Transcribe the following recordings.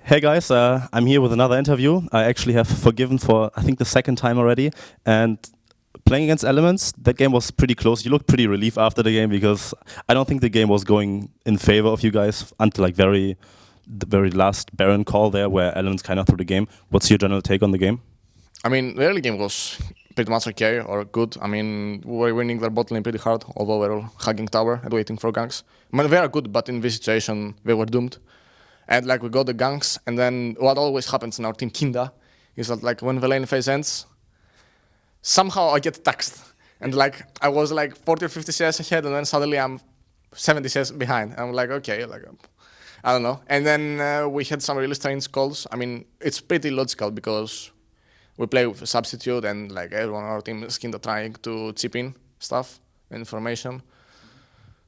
Hey guys, I'm here with another interview. I actually have FORG1VEN for, I think, the second time already. And playing against Elements, that game was pretty close. You looked pretty relieved after the game because I don't think the game was going in favor of you guys until like the very last Baron call there where Elements kind of threw the game. What's your general take on the game? I mean, the early game was pretty much okay or good. I mean, we were winning their bot lane pretty hard, although we were all hugging tower and waiting for ganks. I mean, they are good, but in this situation, they were doomed. And like we got the ganks, and then what always happens in our team, Kinda, is that like when the lane phase ends, somehow I get taxed. And like I was like 40 or 50 CS ahead, and then suddenly I'm 70 CS behind. And I'm like, okay, like I don't know. And then we had some really strange calls. I mean, it's pretty logical because we play with a substitute, and like everyone on our team is kind of trying to chip in stuff, information.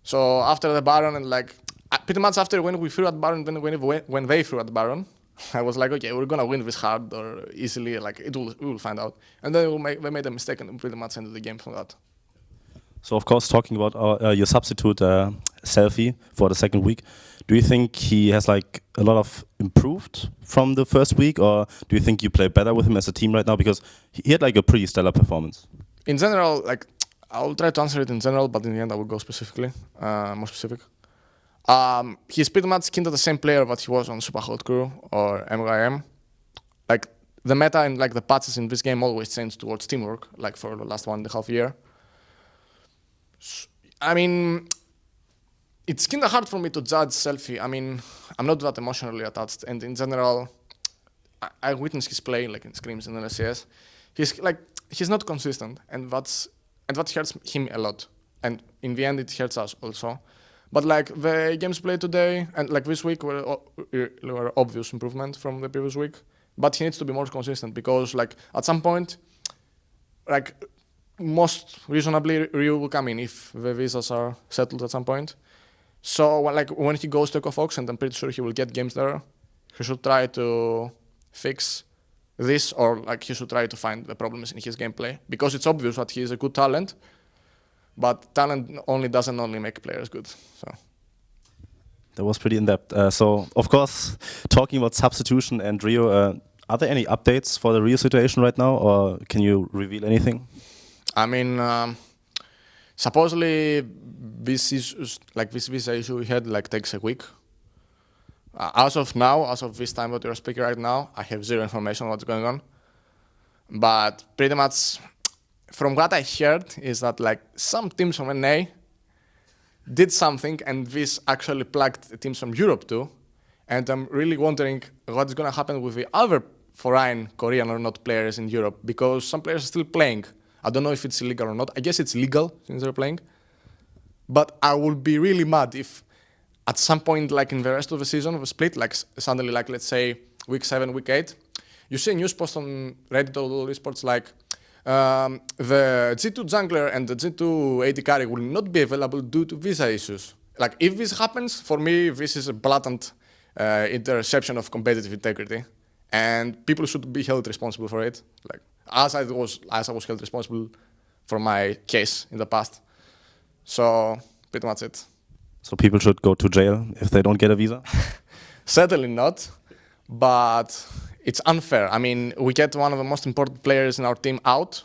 So after the Baron, and like pretty much after when we threw at Baron, when they threw at Baron, I was like, okay, we're gonna win this hard or easily. Like we will find out. And then they made a mistake and pretty much ended the game from that. So of course, talking about your substitute SELFIE for the second week, do you think he has like a lot of improved from the first week, or do you think you play better with him as a team right now? Because he had like a pretty stellar performance. In general, like I'll try to answer it in general, but in the end I will go specifically, more specific. He's pretty much kind of the same player that he was on Super Hot Crew or MYM. Like the meta and like the patches in this game always change towards teamwork, like for the last 1.5 years. I mean, it's kind of hard for me to judge SELFIE. I mean, I'm not that emotionally attached, and in general, I witness his play like in scrims and LCS. He's not consistent, and that hurts him a lot. And in the end, it hurts us also. But like the games played today and like this week were obvious improvement from the previous week. But he needs to be more consistent because like at some point, like most reasonably Ryu will come in if the visas are settled at some point. So when he goes to EcoFox, and I'm pretty sure he will get games there, he should try to fix this, or like he should try to find the problems in his gameplay, because it's obvious that he is a good talent. But talent doesn't only make players good. So that was pretty in-depth. So, of course, talking about substitution and Rio, are there any updates for the Rio situation right now, or can you reveal anything? I mean, supposedly this visa issue we had like takes a week. As of now, as of this time that we're speaking right now, I have zero information on what's going on. But pretty much, from what I heard is that like some teams from NA did something, and this actually plugged teams from Europe too. And I'm really wondering what's gonna happen with the other foreign Korean or not players in Europe, because some players are still playing. I don't know if it's illegal or not. I guess it's legal since they're playing. But I would be really mad if at some point, like in the rest of the season of a split, like suddenly, like let's say week 7, week 8, you see a news post on Reddit or Esports like, the G2 jungler and the G2 AD carry will not be available due to visa issues. Like, if this happens, for me, this is a blatant interception of competitive integrity, and people should be held responsible for it. Like, as I was held responsible for my case in the past. So, pretty much it. So people should go to jail if they don't get a visa? Certainly not, but it's unfair. I mean, we get one of the most important players in our team out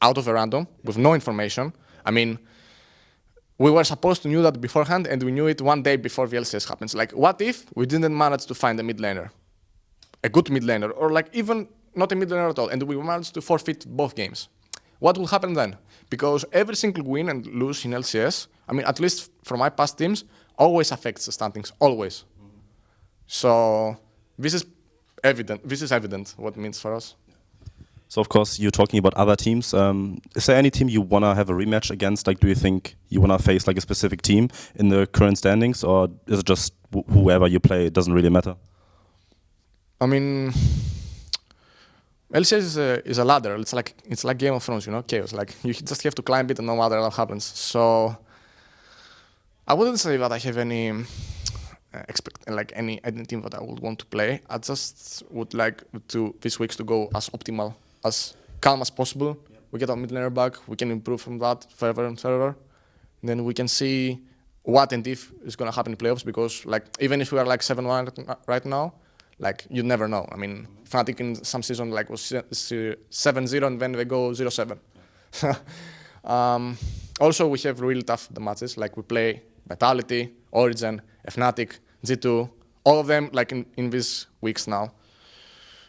of a random, with no information. I mean, we were supposed to know that beforehand, and we knew it one day before the LCS happens. Like, what if we didn't manage to find a mid laner? A good mid laner, or like even not a mid laner at all, and we managed to forfeit both games. What will happen then? Because every single win and lose in LCS, I mean, at least for my past teams, always affects the standings, always. So this is evident what it means for us. So of course you're talking about other teams. Is there any team you wanna have a rematch against? Like, do you think you wanna face like a specific team in the current standings, or is it just whoever you play? It doesn't really matter. I mean, LCS is a ladder. It's like Game of Thrones, you know, chaos. Like you just have to climb it, and no matter what happens. So I wouldn't say that I have any any team that I would want to play. I just would like to these weeks to go as optimal, as calm as possible. Yep. We get our mid laner back. We can improve from that further and further. And then we can see what and if is gonna happen in playoffs. Because like even if we are like 7-1 right now, like you never know. I mean, Fnatic in some season like was 7-0 and then they go 0-7. Also, we have really tough the matches. Like we play Vitality, Origin, Fnatic, G2, all of them like in these weeks now.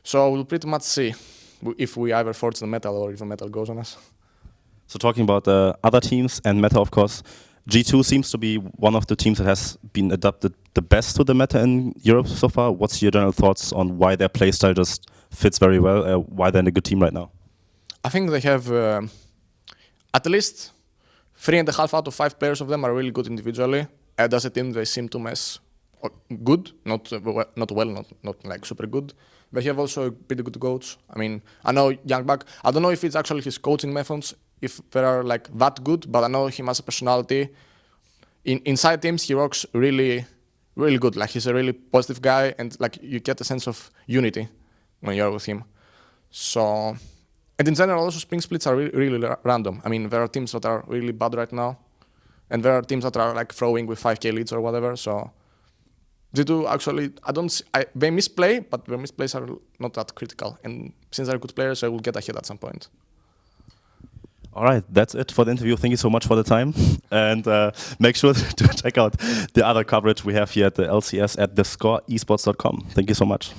So we'll pretty much see if we either forge the metal or if the metal goes on us. So talking about other teams and meta, of course, G2 seems to be one of the teams that has been adapted the best to the meta in Europe so far. What's your general thoughts on why their playstyle just fits very well, why they're in a good team right now? I think they have at least 3.5 out of 5 players of them are really good individually. And as a team, they seem to mess good, not well, not like super good. They have also a pretty good coach. I mean, I know Youngback. I don't know if it's actually his coaching methods, if they are like that good, but I know him as a personality. Inside teams, he works really, really good. Like he's a really positive guy, and like you get a sense of unity when you're with him. So, and in general, also spring splits are really random. I mean, there are teams that are really bad right now, and there are teams that are like throwing with 5k leads or whatever. So. G2 actually, they misplay, but their misplays are not that critical. And since they're good players, they will get ahead at some point. All right, that's it for the interview. Thank you so much for the time. And make sure to check out the other coverage we have here at the LCS at theScore esports.com. Thank you so much.